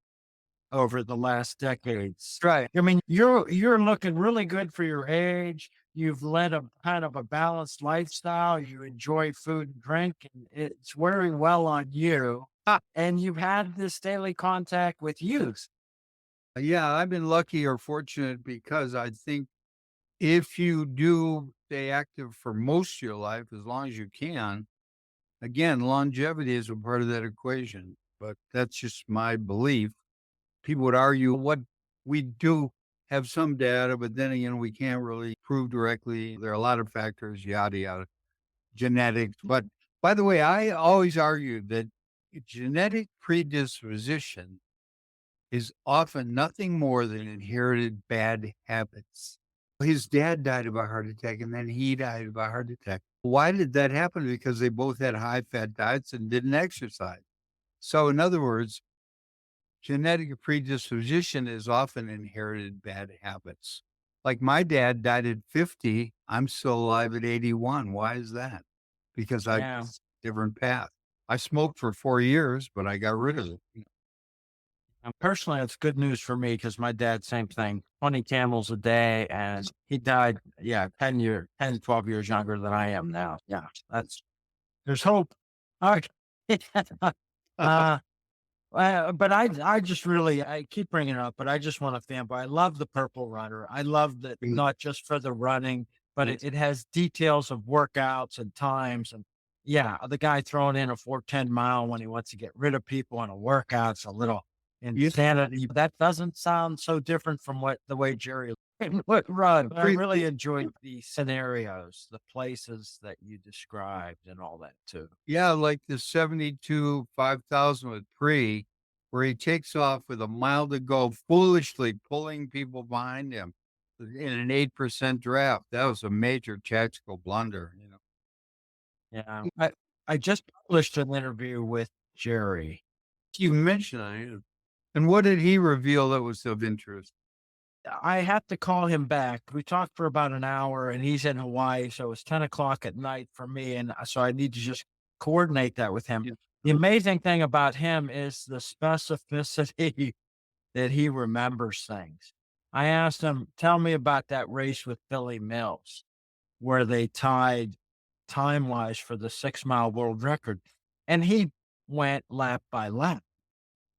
S2: over the last decades.
S3: Right.
S2: I mean, you're looking really good for your age. You've led a kind of a balanced lifestyle. You enjoy food and drink, and it's wearing well on you. And you've had this daily contact with youth.
S3: Yeah, I've been lucky or fortunate because I think if you do stay active for most of your life, as long as you can, again, longevity is a part of that equation. But that's just my belief. People would argue what we do have some data, but then again, we can't really prove directly. There are a lot of factors, yada, yada, genetics. But by the way, I always argued that Genetic predisposition is often nothing more than inherited bad habits. His dad died of a heart attack and then he died of a heart attack. Why did that happen? Because they both had high fat diets and didn't exercise. So, in other words, genetic predisposition is often inherited bad habits. Like my dad died at 50. I'm still alive at 81. Why is that? Because I
S2: Yeah.
S3: chose a different path. I smoked for 4 years, but I got rid of it.
S2: And personally, it's good news for me because my dad, same thing, 20 camels a day. And he died, 10, 12 years younger than I am now. Yeah, there's hope. All right. uh, but I just really, I keep bringing it up, but I just want to fanboy. I love the Purple Runner. I love that not just for the running, but it has details of workouts and times. And yeah, the guy throwing in a 4:10 mile when he wants to get rid of people in a workout's a little insanity. That doesn't sound so different from the way Jerry would run. I really enjoyed the scenarios, the places that you described and all that too.
S3: Yeah, like the 72 5,000 with Pre, where he takes off with a mile to go, foolishly pulling people behind him in an 8% draft. That was a major tactical blunder.
S2: Yeah. I just published an interview with Jerry.
S3: You mentioned it. And what did he reveal that was of interest?
S2: I have to call him back. We talked for about an hour and he's in Hawaii. So it's 10 o'clock at night for me. And so I need to just coordinate that with him.
S3: Yeah.
S2: The amazing thing about him is the specificity that he remembers things. I asked him, tell me about that race with Billy Mills, where they tied time wise for the 6 mile world record. And he went lap by lap.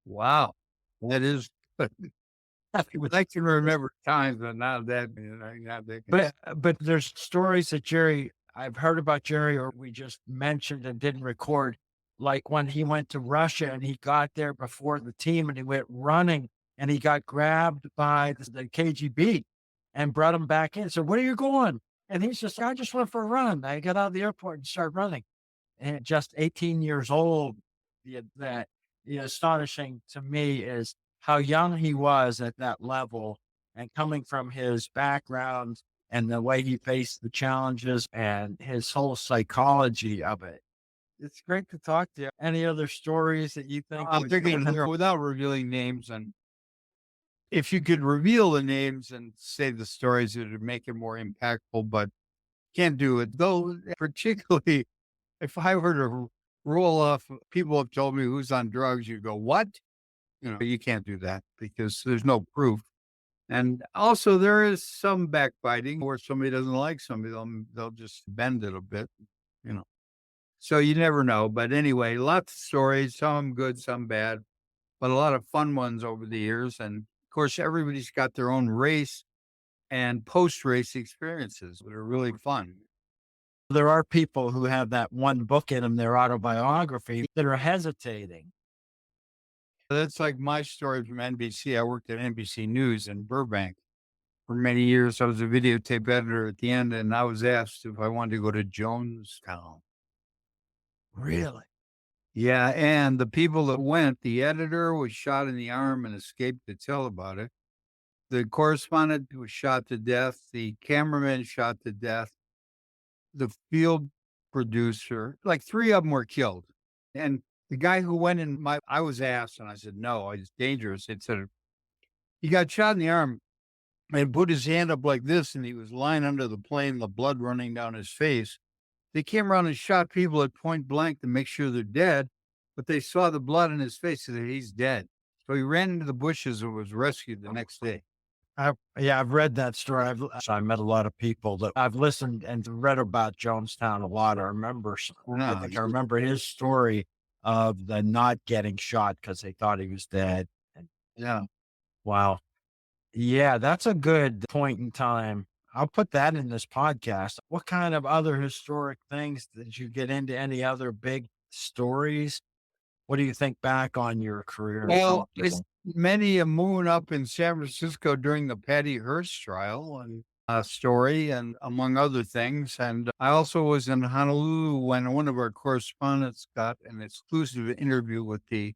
S3: Wow. That is, I can remember times, but not that. Not that.
S2: But there's stories that I've heard about Jerry, or we just mentioned and didn't record, like when he went to Russia and he got there before the team and he went running and he got grabbed by the KGB and brought him back in. So where are you going? And he's just, I just went for a run. I got out of the airport and started running. And just 18 years old, the astonishing to me is how young he was at that level and coming from his background and the way he faced the challenges and his whole psychology of it. It's great to talk to you. Any other stories that you think?
S3: I'm thinking without revealing names, and if you could reveal the names and say the stories, it would make it more impactful, but can't do it. Though, particularly if I were to roll off, people have told me who's on drugs, you go, what? You can't do that because there's no proof. And also there is some backbiting where somebody doesn't like somebody, they'll just bend it a bit. So you never know. But anyway, lots of stories, some good, some bad, but a lot of fun ones over the years. And of course, everybody's got their own race and post-race experiences that are really fun.
S2: There are people who have that one book in them, their autobiography, that are hesitating.
S3: That's like my story from NBC. I worked at NBC News in Burbank for many years. I was a videotape editor at the end, and I was asked if I wanted to go to Jonestown.
S2: Really?
S3: Yeah, and the people that went, the editor was shot in the arm and escaped to tell about it. The correspondent was shot to death. The cameraman shot to death. The field producer, like 3 of them were killed. And the guy who went in I was asked, and I said, no, it's dangerous. It said, he got shot in the arm and put his hand up like this, and he was lying under the plane, the blood running down his face. They came around and shot people at point blank to make sure they're dead, but they saw the blood in his face and said, he's dead. So he ran into the bushes and was rescued the next day.
S2: I've read that story. I met a lot of people that I've listened and read about Jonestown a lot. I remember his story of the not getting shot because they thought he was dead. And,
S3: Yeah.
S2: wow. Yeah, that's a good point in time. I'll put that in this podcast. What kind of other historic things did you get into? Any other big stories? What do you think back on your career?
S3: Well, it's many a moon up in San Francisco during the Patty Hearst trial. And story, and among other things. And I also was in Honolulu when one of our correspondents got an exclusive interview with the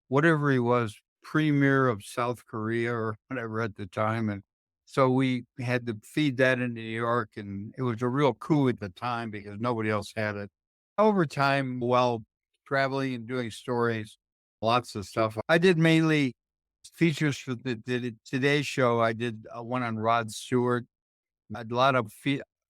S3: whatever he was, premier of South Korea or whatever at the time. And so we had to feed that into New York, and it was a real coup at the time because nobody else had it. Over time, while traveling and doing stories, lots of stuff. I did mainly features for the Today Show. I did one on Rod Stewart. I had a lot of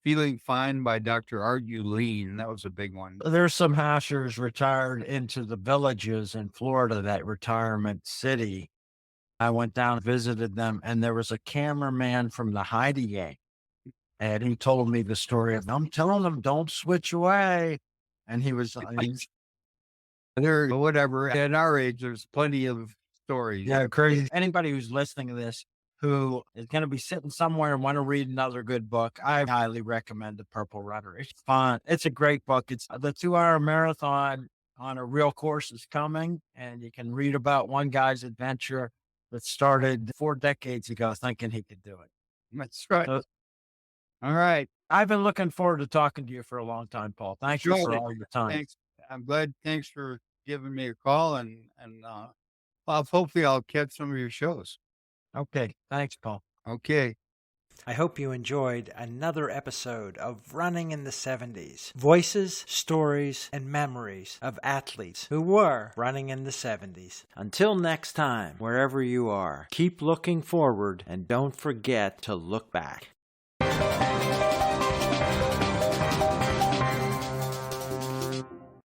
S3: Feeling Fine by Dr. Art Uleen. That was a big one.
S2: There's some hashers retired into the villages in Florida, that retirement city. I went down and visited them, and there was a cameraman from the Heidi Gang. And he told me the story of, I'm telling them, don't switch away. And he was,
S3: There, whatever. At our age, there's plenty of stories.
S2: yeah, crazy. Anybody who's listening to this who is going to be sitting somewhere and want to read another good book, I highly recommend The Purple Rudder. It's fun. It's a great book. It's the 2-hour marathon on a real course is coming, and you can read about one guy's adventure that started 4 decades ago thinking he could do it.
S3: That's right.
S2: So,
S3: all right.
S2: I've been looking forward to talking to you for a long time, Paul. Thank you for all your time.
S3: Thanks. I'm glad. Thanks for giving me a call, and hopefully I'll catch some of your shows.
S2: Okay. Thanks, Paul.
S3: Okay.
S1: I hope you enjoyed another episode of Running in the 70s. Voices, stories, and memories of athletes who were running in the 70s. Until next time, wherever you are, keep looking forward and don't forget to look back.